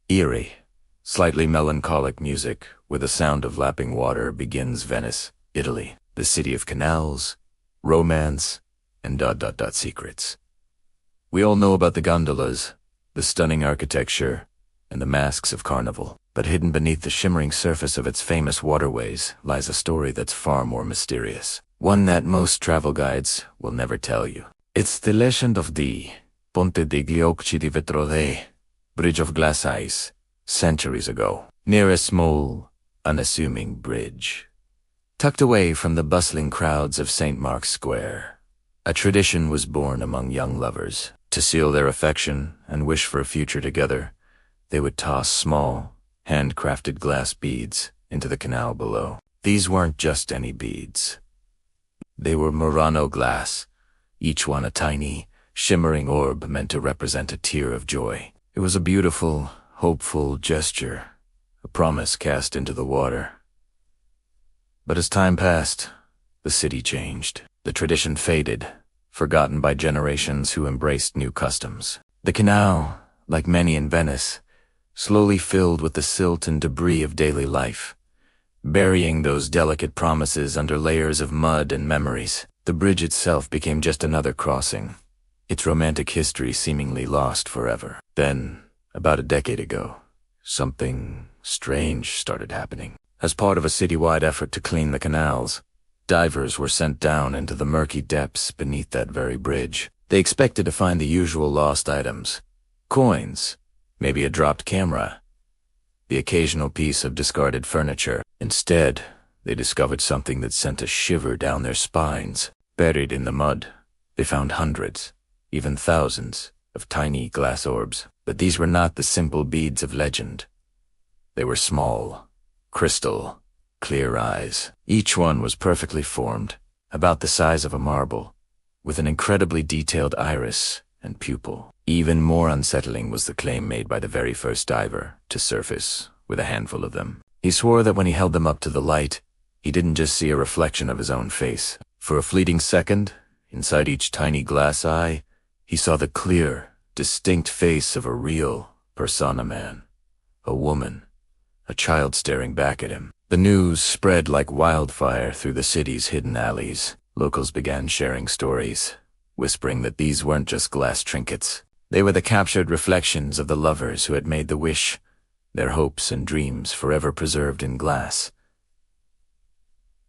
Eerie, slightly melancholic music with a sound of lapping water begins Venice, Italy, the city of canals, romance, and secrets. We all know about the gondolas, the stunning architecture, and the masks of Carnival. But hidden beneath the shimmering surface of its famous waterways lies a story that's far more mysterious. One that most travel guides will never tell you. It's the legend of the Ponte degli Occhi di Vetro, Bridge of Glass Ice, centuries ago, near a small, unassuming bridge. Tucked away from the bustling crowds of St. Mark's Square, a tradition was born among young lovers. To seal their affection and wish for a future together, they would toss small, handcrafted glass beads into the canal below. These weren't just any beads. They were Murano glass, each one a tiny, shimmering orb meant to represent a tear of joy. It was a beautiful, hopeful gesture, a promise cast into the water. But as time passed, the city changed. The tradition faded, forgotten by generations who embraced new customs. The canal, like many in Venice, slowly filled with the silt and debris of daily life, burying those delicate promises under layers of mud and memories. The bridge itself became just another crossing, its romantic history seemingly lost forever. Then, about a decade ago, something strange started happening. As part of a citywide effort to clean the canals, divers were sent down into the murky depths beneath that very bridge. They expected to find the usual lost items, coins, maybe a dropped camera, the occasional piece of discarded furniture. Instead, they discovered something that sent a shiver down their spines. Buried in the mud, they found hundreds, even thousands, of tiny glass orbs. But these were not the simple beads of legend. They were small, crystal, clear eyes. Each one was perfectly formed, about the size of a marble, with an incredibly detailed iris and pupil. Even more unsettling was the claim made by the very first diver to surface with a handful of them. He swore that when he held them up to the light, he didn't just see a reflection of his own face. For a fleeting second, inside each tiny glass eye, he saw the clear, distinct face of a real persona man, a woman, a child staring back at him. The news spread like wildfire through the city's hidden alleys. Locals began sharing stories, whispering that these weren't just glass trinkets. They were the captured reflections of the lovers who had made the wish, their hopes and dreams forever preserved in glass.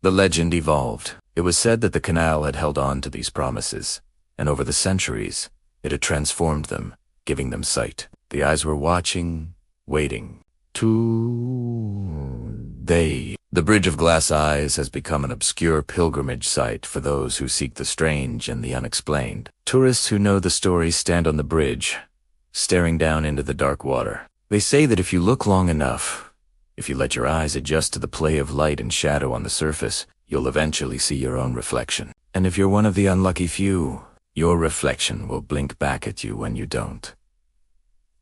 The legend evolved. It was said that the canal had held on to these promises, and over the centuries, it had transformed them, giving them sight. The eyes were watching, waiting. The Bridge of Glass Eyes has become an obscure pilgrimage site for those who seek the strange and the unexplained. Tourists who know the story stand on the bridge, staring down into the dark water. They say that if you look long enough, if you let your eyes adjust to the play of light and shadow on the surface, you'll eventually see your own reflection. And if you're one of the unlucky few, your reflection will blink back at you when you don't.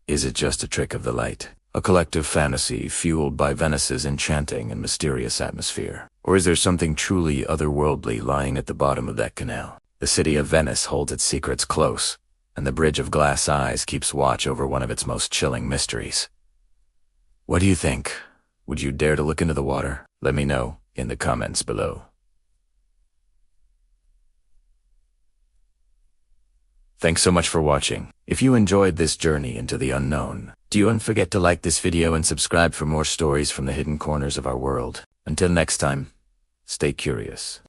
Is it just a trick of the light? A collective fantasy fueled by Venice's enchanting and mysterious atmosphere? Or is there something truly otherworldly lying at the bottom of that canal? The city of Venice holds its secrets close, and the Bridge of Glass Eyes keeps watch over one of its most chilling mysteries. What do you think? Would you dare to look into the water? Let me know in the comments below. Thanks so much for watching. If you enjoyed this journey into the unknown, don't forget to like this video and subscribe for more stories from the hidden corners of our world. Until next time, stay curious.